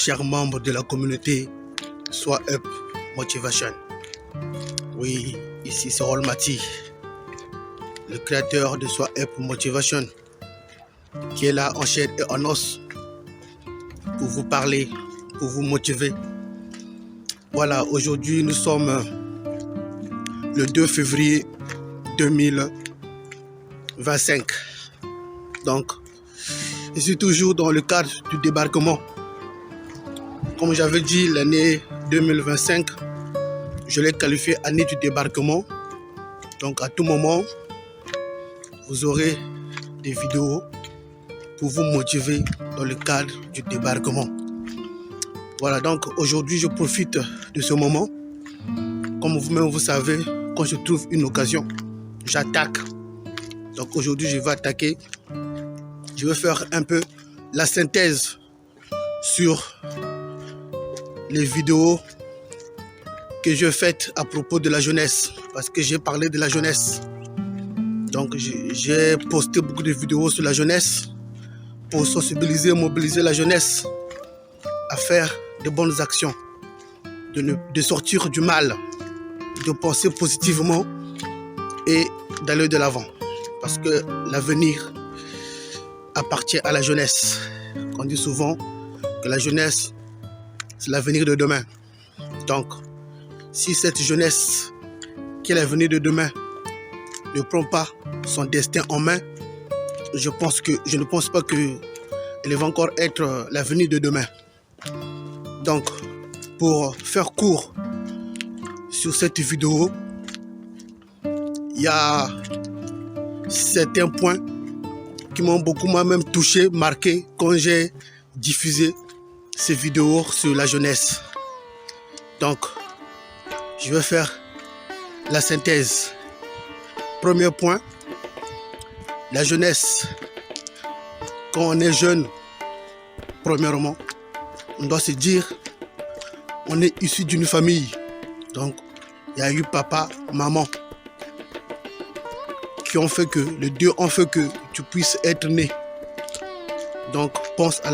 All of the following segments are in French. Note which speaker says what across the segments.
Speaker 1: chers membres de la communauté Sois Up Motivation. Oui, ici c'est Rolmati, le créateur de Sois Up Motivation, qui est là en chair et en os pour vous parler, pour vous motiver. Voilà, aujourd'hui nous sommes le 2 février 2025. Donc, je suis toujours dans le cadre du débarquement. Comme j'avais dit, l'année 2025, je l'ai qualifié année du débarquement. Donc, à tout moment, vous aurez des vidéos pour vous motiver dans le cadre du débarquement. Voilà, donc aujourd'hui, je profite de ce moment. Comme vous-même, vous savez, quand je trouve une occasion, j'attaque. Donc aujourd'hui, je vais attaquer. Je vais faire un peu la synthèse sur les vidéos que j'ai faites à propos de la jeunesse. Parce que j'ai parlé de la jeunesse. Donc j'ai posté beaucoup de vidéos sur la jeunesse pour sensibiliser, mobiliser la jeunesse à faire de bonnes actions, de sortir du mal, de penser positivement et d'aller de l'avant. Parce que l'avenir appartient à la jeunesse. On dit souvent que la jeunesse, c'est l'avenir de demain. Donc, si cette jeunesse, qui est l'avenir de demain, ne prend pas son destin en main, je ne pense pas qu'elle va encore être l'avenir de demain. Donc, pour faire court sur cette vidéo, il y a certains points qui m'ont beaucoup moi-même touché, marqué quand j'ai diffusé ces vidéos sur la jeunesse. Donc, je vais faire la synthèse. Premier point, la jeunesse. Quand on est jeune, premièrement, on doit se dire, on est issu d'une famille. Donc, il y a eu papa, maman, qui ont fait que, les deux ont fait que tu puisses être né. Donc, pense à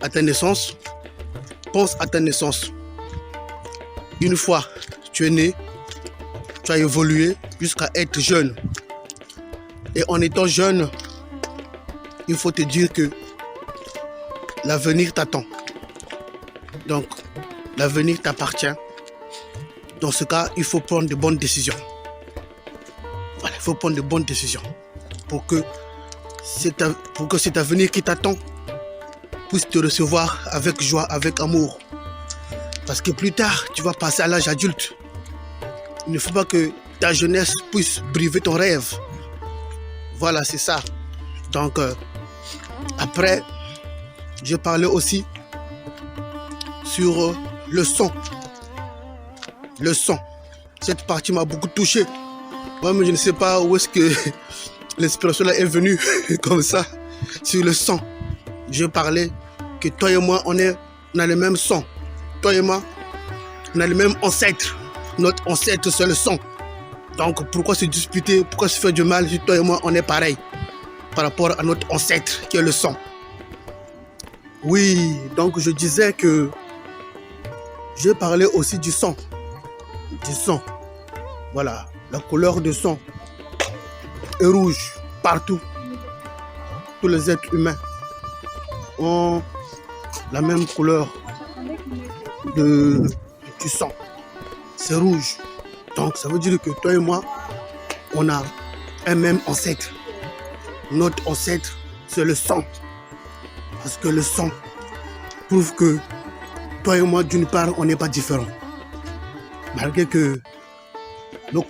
Speaker 1: ta naissance. Pense à ta naissance. Une fois tu es né, tu as évolué jusqu'à être jeune. Et en étant jeune, il faut te dire que l'avenir t'attend. Donc, l'avenir t'appartient. Dans ce cas, il faut prendre de bonnes décisions. Voilà, il faut prendre de bonnes décisions pour que cet avenir qui t'attend puisse te recevoir avec joie, avec amour. Parce que plus tard, tu vas passer à l'âge adulte. Il ne faut pas que ta jeunesse puisse briver ton rêve. Voilà, c'est ça. Donc, après, je parlais aussi sur le son. Le son. Cette partie m'a beaucoup touché. Moi-même, je ne sais pas où est-ce que l'inspiration là est venue comme ça. Sur le son. Je parlais que toi et moi, on a le même son. Toi et moi, on a le même ancêtre. Notre ancêtre, c'est le son. Donc, pourquoi se disputer? Pourquoi se faire du mal si toi et moi, on est pareil par rapport à notre ancêtre qui est le son? Oui, donc je disais que je parlais aussi du son. Du son. Voilà, la couleur du son est rouge partout. Tous les êtres humains ont la même couleur du sang. C'est rouge. Donc ça veut dire que toi et moi, on a un même ancêtre. Notre ancêtre, c'est le sang. Parce que le sang prouve que toi et moi, d'une part, on n'est pas différents. Malgré que notre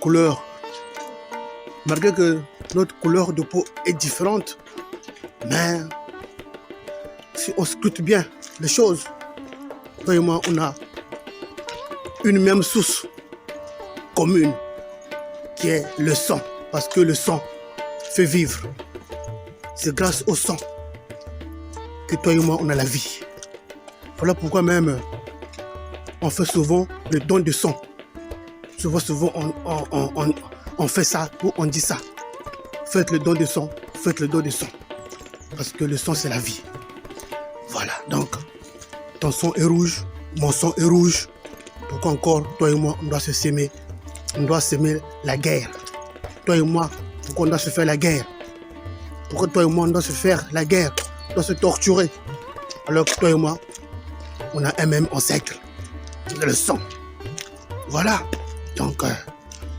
Speaker 1: couleur de peau est différente, mais si on scrute bien les choses, toi et moi, on a une même source commune qui est le sang. Parce que le sang fait vivre. C'est grâce au sang que toi et moi, on a la vie. Voilà pourquoi même on fait souvent le don de sang. Souvent on fait ça ou on dit ça. Faites le don de sang, faites le don de sang. Parce que le sang, c'est la vie. Voilà, donc ton sang est rouge, mon sang est rouge. Pourquoi encore, toi et moi, on doit se s'aimer? On doit s'aimer la guerre. Toi et moi, pourquoi on doit se faire la guerre? Pourquoi toi et moi, on doit se faire la guerre? On doit se torturer. Alors que toi et moi, on a un même ancêtre. C'est le sang. Voilà. Donc,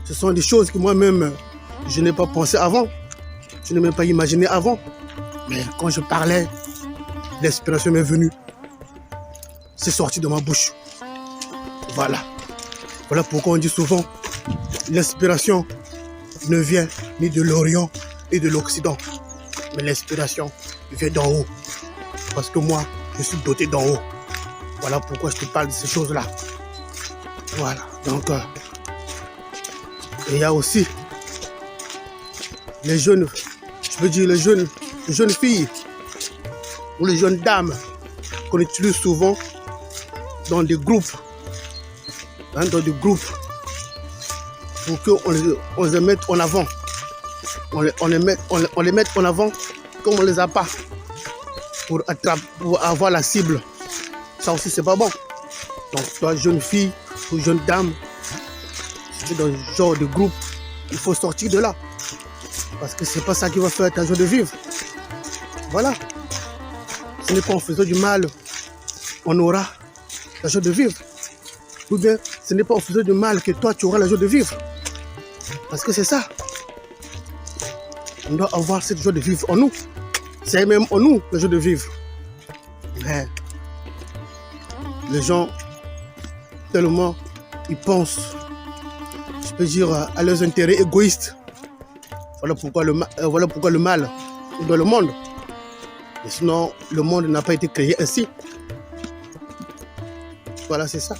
Speaker 1: ce sont des choses que moi-même, je n'ai pas pensé avant. Je n'ai même pas imaginé avant. Mais quand je parlais, l'inspiration m'est venue. C'est sorti de ma bouche. Voilà. Voilà pourquoi on dit souvent, l'inspiration ne vient ni de l'Orient ni de l'Occident. Mais l'inspiration vient d'en haut. Parce que moi, je suis doté d'en haut. Voilà pourquoi je te parle de ces choses-là. Voilà. Donc, il y a aussi les jeunes, je veux dire les jeunes filles ou les jeunes dames qu'on utilise souvent dans des groupes. Dans des groupes pour qu'on les mette en avant. On les mette en avant comme on ne les a pas pour avoir la cible. Ça aussi, c'est pas bon. Donc, toi, jeune fille ou jeune dame, si tu es dans ce genre de groupe, il faut sortir de là. Parce que c'est pas ça qui va faire ta joie de vivre. Voilà. Ce n'est pas en faisant du mal, on aura la joie de vivre. Ou bien, ce n'est pas en faisant du mal que toi, tu auras la joie de vivre. Parce que c'est ça. On doit avoir cette joie de vivre en nous. C'est même en nous, la joie de vivre. Mais les gens, tellement, ils pensent, je peux dire, à leurs intérêts égoïstes. Voilà pourquoi le mal est dans le monde. Et sinon, le monde n'a pas été créé ainsi. Voilà, c'est ça.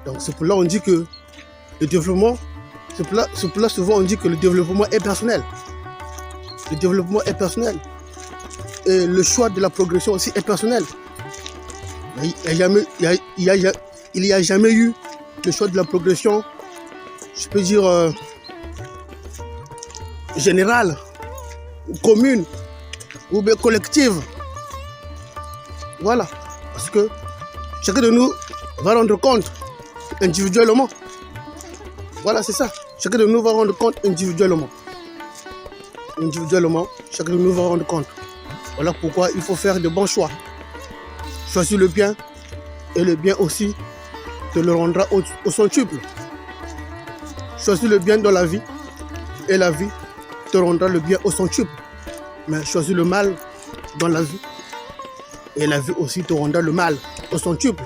Speaker 1: Donc c'est pour là on dit que le développement, c'est pour là souvent on dit que le développement est personnel. Le développement est personnel. Et le choix de la progression aussi est personnel. Il n'y a jamais eu le choix de la progression, je peux dire, générale, ou commune, ou bien collective. Voilà. Parce que chacun de nous va rendre compte individuellement. Voilà, c'est ça. Chacun de nous va rendre compte individuellement. Individuellement, chacun de nous va rendre compte. Voilà pourquoi il faut faire de bons choix. Choisis le bien et le bien aussi te le rendra au centuple. Choisis le bien dans la vie et la vie te rendra le bien au centuple. Mais choisis le mal dans la vie et la vie aussi te rendra le mal au centuple.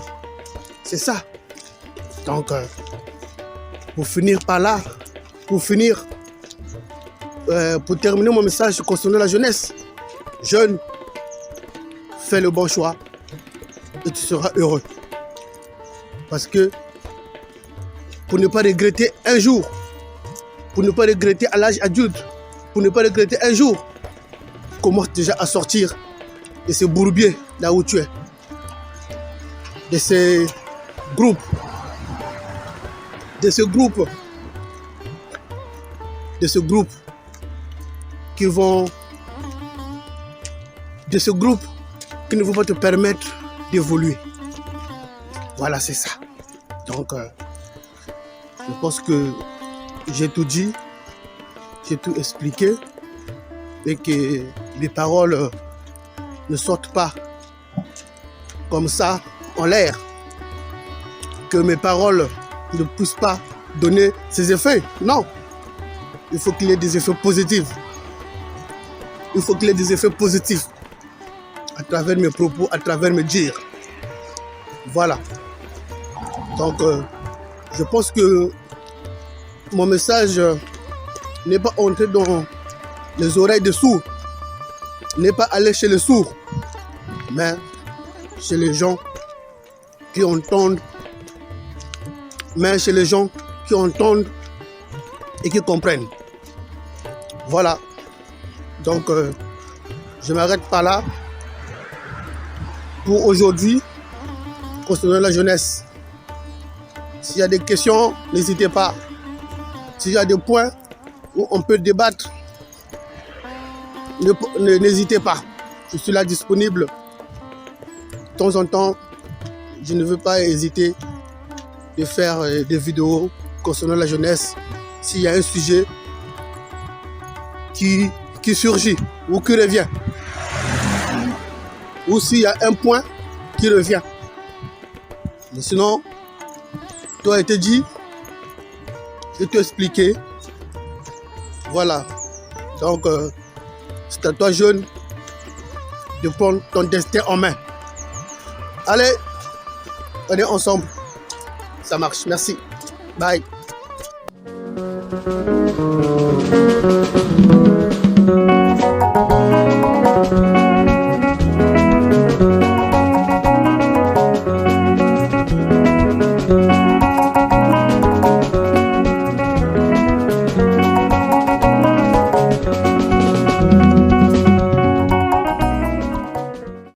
Speaker 1: C'est ça. Donc, pour finir par là, pour terminer mon message concernant la jeunesse, jeune, fais le bon choix et tu seras heureux. Parce que pour ne pas regretter un jour, pour ne pas regretter à l'âge adulte, pour ne pas regretter un jour, commence déjà à sortir de ces bourbiers là où tu es, de ces groupes, qui ne vont pas te permettre d'évoluer. Voilà, c'est ça. Donc, je pense que j'ai tout dit, j'ai tout expliqué et que mes paroles ne sortent pas comme ça en l'air, que mes paroles ne puissent pas donner ses effets. Non, il faut qu'il y ait des effets positifs. Il faut qu'il y ait des effets positifs à travers mes propos, à travers mes dires. Voilà. Donc, je pense que mon message n'est pas entré dans les oreilles des sourds, n'est pas allé chez les sourds, mais chez les gens qui entendent, et qui comprennent. Voilà. Donc, je m'arrête pas là pour aujourd'hui concernant la jeunesse. S'il y a des questions, n'hésitez pas. S'il y a des points où on peut débattre, n'hésitez pas. Je suis là disponible de temps en temps je ne veux pas hésiter de faire des vidéos concernant la jeunesse. S'il y a un sujet qui surgit ou qui revient, ou s'il y a un point qui revient. Mais sinon, tout a été dit, je t'ai expliqué. Voilà. Donc, c'est à toi, jeune, de prendre ton destin en main. Allez, on est ensemble. Ça marche. Merci. Bye.